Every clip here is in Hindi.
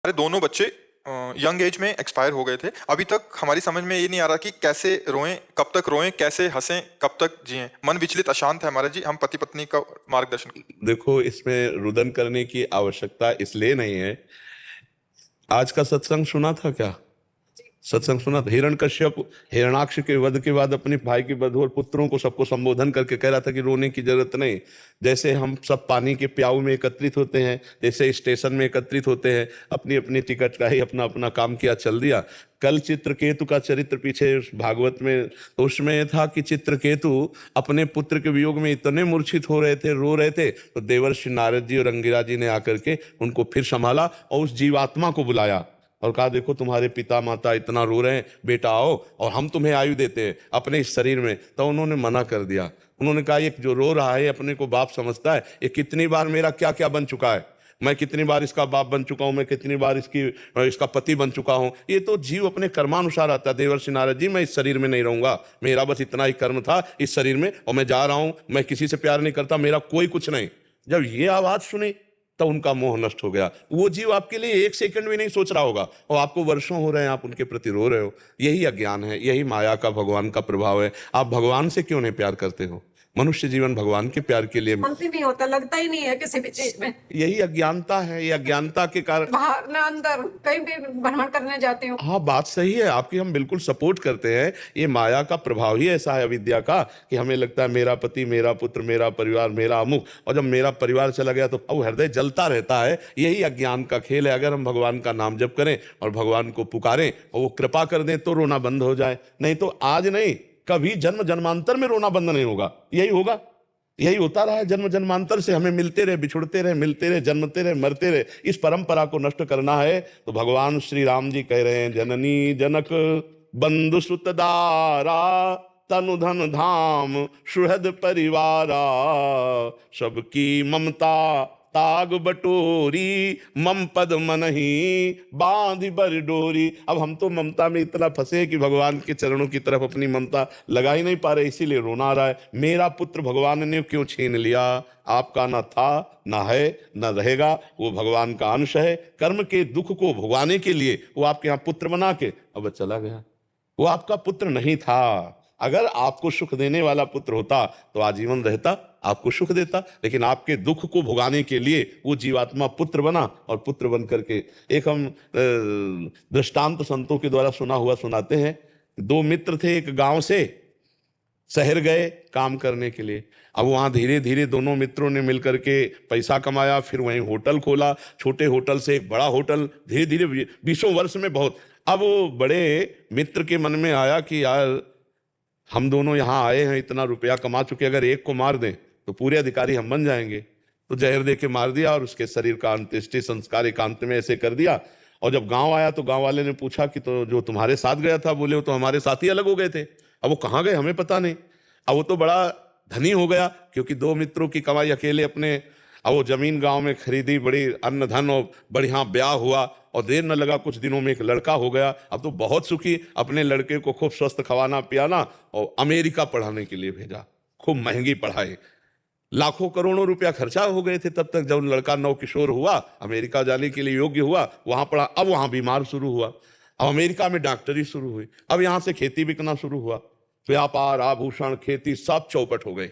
मेरे दोनों बच्चे यंग एज में एक्सपायर हो गए थे। अभी तक हमारी समझ में ये नहीं आ रहा कि कैसे रोएं, कब तक रोएं, कैसे हंसें, कब तक जिएं। मन विचलित अशांत है हमारा जी। हम पति पत्नी का मार्गदर्शन। देखो, इसमें रुदन करने की आवश्यकता इसलिए नहीं है। आज का सत्संग सुना था क्या? सत्संग सुना था। हिरण्यकश्यप हिरणाक्ष के वध के बाद अपने भाई के वधू और पुत्रों को सबको संबोधन करके कह रहा था कि रोने की जरूरत नहीं। जैसे हम सब पानी के प्याऊ में एकत्रित होते हैं, जैसे स्टेशन में एकत्रित होते हैं, अपनी अपनी टिकट का ही अपना अपना काम किया, चल दिया। कल चित्रकेतु का चरित्र पीछे भागवत में, तो उसमें था कि चित्रकेतु अपने पुत्र के वियोग में इतने मूर्छित हो रहे थे, रो रहे थे, तो देवर्षि नारद जी और अंगिरा जी ने आकर के उनको फिर संभाला और उस जीवात्मा को बुलाया और कहा, देखो तुम्हारे पिता माता इतना रो रहे हैं, बेटा आओ और हम तुम्हें आयु देते हैं अपने इस शरीर में। तो उन्होंने मना कर दिया। उन्होंने कहा, ये जो रो रहा है अपने को बाप समझता है, ये कितनी बार मेरा क्या क्या बन चुका है, मैं कितनी बार इसका बाप बन चुका हूं, मैं कितनी बार इसका पति बन चुका हूं। ये तो जीव अपने कर्मानुसार आता है। देवर्षि नारद जी, मैं इस शरीर में नहीं रहूंगा, मेरा बस इतना ही कर्म था इस शरीर में और मैं जा रहा हूं, मैं किसी से प्यार नहीं करता, मेरा कोई कुछ नहीं। जब ये आवाज सुनी तो उनका मोह नष्ट हो गया। वो जीव आपके लिए एक सेकंड भी नहीं सोच रहा होगा और आपको वर्षों हो रहे हैं आप उनके प्रति रो रहे हो। यही अज्ञान है, यही माया का भगवान का प्रभाव है। आप भगवान से क्यों नहीं प्यार करते हो? मनुष्य जीवन भगवान के प्यार के लिए नहीं होता, लगता ही नहीं है किसी भी चीज में। यही अज्ञानता है। ये अज्ञानता के कारण बाहर ना अंदर कहीं भी भ्रमण करने जाती हूँ। हाँ, बात सही है आपकी, हम बिल्कुल सपोर्ट करते हैं। ये माया का प्रभाव ही ऐसा है, अविद्या का, कि हमें लगता है मेरा पति, मेरा पुत्र, मेरा परिवार, मेरा अमुक, और जब मेरा परिवार चला गया तो अब हृदय जलता रहता है। यही अज्ञान का खेल है। अगर हम भगवान का नाम जप करें और भगवान को पुकारें और वो कृपा कर दें तो रोना बंद हो जाए। नहीं तो आज नहीं, कभी जन्म जन्मांतर में रोना बंद नहीं होगा। यही होगा, यही होता रहा है जन्म जन्मांतर से। हमें मिलते रहे, बिछुड़ते रहे, मिलते रहे, जन्मते रहे, मरते रहे। इस परंपरा को नष्ट करना है तो भगवान श्री राम जी कह रहे हैं, जननी जनक बंधु सुतदारा तनु धन धाम सुहृद परिवारा सबकी ममता ताग बटोरी मम पद मनहि बांधि बर डोरी। अब हम तो ममता में इतना फंसे कि भगवान के चरणों की तरफ अपनी ममता लगा ही नहीं पा रहे, इसीलिए रोना आ रहा है। मेरा पुत्र भगवान ने क्यों छीन लिया? आपका ना था, ना है, ना रहेगा। वो भगवान का अंश है। कर्म के दुख को भुगवाने के लिए वो आपके यहाँ पुत्र बना के अब चला गया। वो आपका पुत्र नहीं था। अगर आपको सुख देने वाला पुत्र होता तो आजीवन रहता, आपको सुख देता। लेकिन आपके दुख को भुगाने के लिए वो जीवात्मा पुत्र बना और पुत्र बन करके एक हम दृष्टांत संतों के द्वारा सुना हुआ सुनाते हैं। दो मित्र थे, एक गांव से शहर गए काम करने के लिए। अब वहाँ धीरे धीरे दोनों मित्रों ने मिलकर के पैसा कमाया, फिर वहीं होटल खोला। छोटे होटल से एक बड़ा होटल, धीरे धीरे 20 वर्ष में बहुत। अब वो बड़े मित्र के मन में आया कि यार हम दोनों यहाँ आए हैं, इतना रुपया कमा चुके, अगर एक को मार दें तो पूरे अधिकारी हम बन जाएंगे। तो जहर दे के मार दिया और उसके शरीर का अंत्येष्टि संस्कार एकांत में ऐसे कर दिया। और जब गांव आया तो गांव वाले ने पूछा कि तो जो तुम्हारे साथ गया था, बोले वो तो हमारे साथ ही अलग हो गए थे। अब वो कहाँ गए हमें पता नहीं। अब वो तो बड़ा धनी हो गया क्योंकि दो मित्रों की कमाई अकेले अपने। अब वो जमीन गांव में खरीदी, बड़ी अन्न धन और बढ़िया ब्याह हुआ और देर न लगा कुछ दिनों में एक लड़का हो गया। अब तो बहुत सुखी, अपने लड़के को खूब स्वस्थ खवाना पियाना और अमेरिका पढ़ाने के लिए भेजा। खूब महंगी पढ़ाई, लाखों करोड़ों रुपया खर्चा हो गए थे तब तक। जब लड़का नवकिशोर हुआ, अमेरिका जाने के लिए योग्य हुआ, वहां पढ़ा। अब वहां बीमार शुरू हुआ, अब अमेरिका में डॉक्टरी शुरू हुई, अब यहां से खेती बिकना शुरू हुआ। व्यापार, आभूषण, खेती सब चौपट हो गए।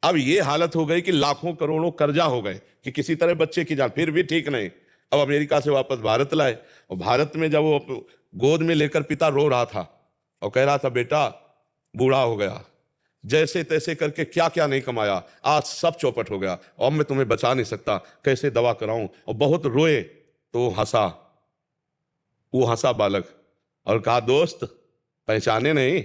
अब ये हालत हो गई कि लाखों करोड़ों कर्जा हो गए कि किसी तरह बच्चे की जान, फिर भी ठीक नहीं। अब अमेरिका से वापस भारत लाए और भारत में जब वो गोद में लेकर पिता रो रहा था और कह रहा था, बेटा बूढ़ा हो गया, जैसे तैसे करके क्या क्या नहीं कमाया, आज सब चौपट हो गया और मैं तुम्हें बचा नहीं सकता, कैसे दवा कराऊं। और बहुत रोए तो वो हंसा बालक और कहा, दोस्त पहचाने नहीं,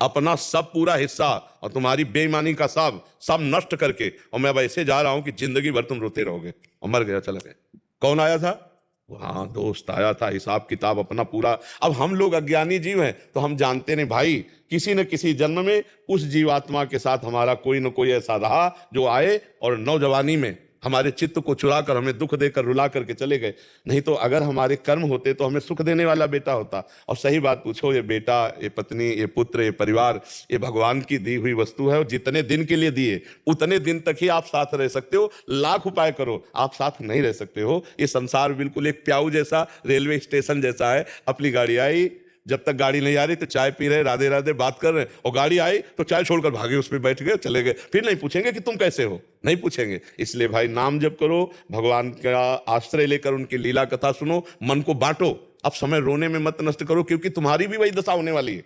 अपना सब पूरा हिस्सा और तुम्हारी बेईमानी का सब नष्ट करके और मैं अब ऐसे जा रहा हूं कि जिंदगी भर तुम रोते रहोगे। और मर गया, चला गया। कौन आया था? हाँ, दोस्त आया था, हिसाब किताब अपना पूरा। अब हम लोग अज्ञानी जीव हैं तो हम जानते नहीं भाई, किसी न किसी जन्म में उस जीवात्मा के साथ हमारा कोई न कोई ऐसा रहा जो आए और नौजवानी में हमारे चित्त को चुरा कर हमें दुख देकर रुला करके चले गए। नहीं तो अगर हमारे कर्म होते तो हमें सुख देने वाला बेटा होता। और सही बात पूछो, ये बेटा, ये पत्नी, ये पुत्र, ये परिवार, ये भगवान की दी हुई वस्तु है और जितने दिन के लिए दिए उतने दिन तक ही आप साथ रह सकते हो। लाख उपाय करो, आप साथ नहीं रह सकते हो। ये संसार बिल्कुल एक प्याऊ जैसा, रेलवे स्टेशन जैसा है। अपनी गाड़ी आई, जब तक गाड़ी नहीं आ रही तो चाय पी रहे, राधे राधे बात कर रहे, और गाड़ी आई तो चाय छोड़कर भागे, उसमें बैठ गए, चले गए। फिर नहीं पूछेंगे कि तुम कैसे हो, नहीं पूछेंगे। इसलिए भाई नाम जप करो, भगवान का आश्रय लेकर उनकी लीला कथा सुनो, मन को बांटो। अब समय रोने में मत नष्ट करो, क्योंकि तुम्हारी भी वही दशा होने वाली है।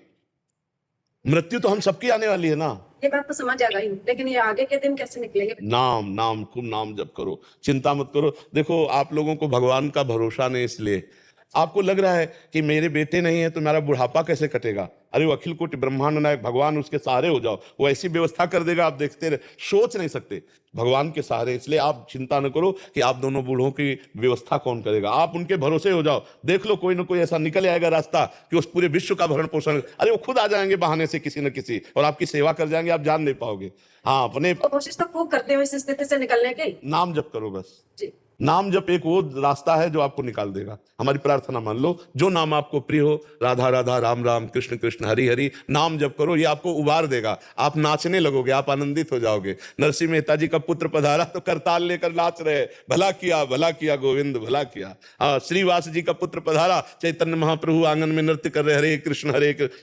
मृत्यु तो हम सबकी आने वाली है ना। ये बात तो समझ आ गई, लेकिन ये आगे के दिन कैसे निकलेंगे? नाम नाम खूब नाम जप करो, चिंता मत करो। देखो आप लोगों को भगवान का भरोसा नहीं, इसलिए आपको लग रहा है कि मेरे बेटे नहीं है तो मेरा बुढ़ापा कैसे कटेगा। अरे वो अखिल कोटि ब्रह्मांड नायक भगवान, उसके सहारे हो जाओ, वो ऐसी व्यवस्था कर देगा, आप देखते रहे, सोच नहीं सकते। भगवान के सहारे, इसलिए आप चिंता न करो कि आप दोनों बूढ़ों की व्यवस्था कौन करेगा। आप उनके भरोसे हो जाओ, देख लो कोई ना कोई ऐसा निकल आएगा रास्ता कि उस पूरे विश्व का भरण पोषण, अरे वो खुद आ जाएंगे बहाने से किसी न किसी, और आपकी सेवा कर जाएंगे, आप जान नहीं पाओगे। हाँ, अपने कोशिश तो खूब करते हो इस स्थिति से निकलने की। नाम जप करो बस। जी, नाम जप एक वो रास्ता है जो आपको निकाल देगा। हमारी प्रार्थना मान लो, जो नाम आपको प्रिय हो, राधा राधा, राम राम, कृष्ण कृष्ण, हरि हरि, नाम जप करो, ये आपको उबार देगा। आप नाचने लगोगे, आप आनंदित हो जाओगे। नरसिंह मेहता जी का पुत्र पधारा तो करताल लेकर नाच रहे, भला किया गोविंद, भला किया। श्रीवास जी का पुत्र पधारा, चैतन्य महाप्रभु आंगन में नृत्य कर रहे, हरे कृष्ण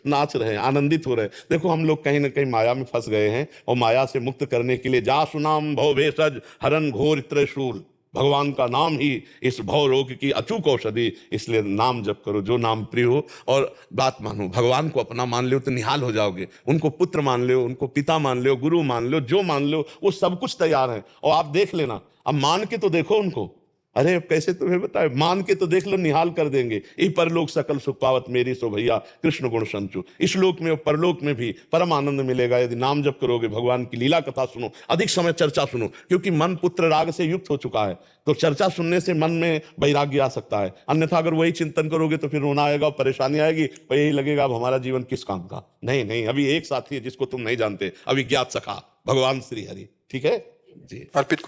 नाच रहे, आनंदित हो रहे। देखो हम लोग कहीं ना कहीं माया में फंस गए हैं, और माया से मुक्त करने के लिए जासु नाम भव भेषज हरन घोर त्रिशूल, भगवान का नाम ही इस भव रोग की अचूक औषधि। इसलिए नाम जप करो, जो नाम प्रिय हो, और बात मानो, भगवान को अपना मान लो तो निहाल हो जाओगे। उनको पुत्र मान लो, उनको पिता मान लो, गुरु मान लो, जो मान लो, वो सब कुछ तैयार है। और आप देख लेना, अब मान के तो देखो उनको। अरे अब कैसे तुम्हें बताए, मान के तो देख लो, निहाल कर देंगे। ई परलोक सकल सुख पावत मेरी सो भैया, कृष्ण गुण संचु। इस लोक में और परलोक में भी परम आनंद मिलेगा यदि नाम जप करोगे, भगवान की लीला कथा सुनो, अधिक समय चर्चा सुनो, क्योंकि मन पुत्र राग से युक्त हो चुका है। तो चर्चा सुनने से मन में वैराग्य आ सकता है। अन्यथा अगर वही चिंतन करोगे तो फिर रोना आएगा और परेशानी आएगी, और यही लगेगा अब हमारा जीवन किस काम का। नहीं नहीं, अभी एक साथी है जिसको तुम नहीं जानते, अभिज्ञात सखा भगवान श्री हरि। ठीक है जी। अर्पित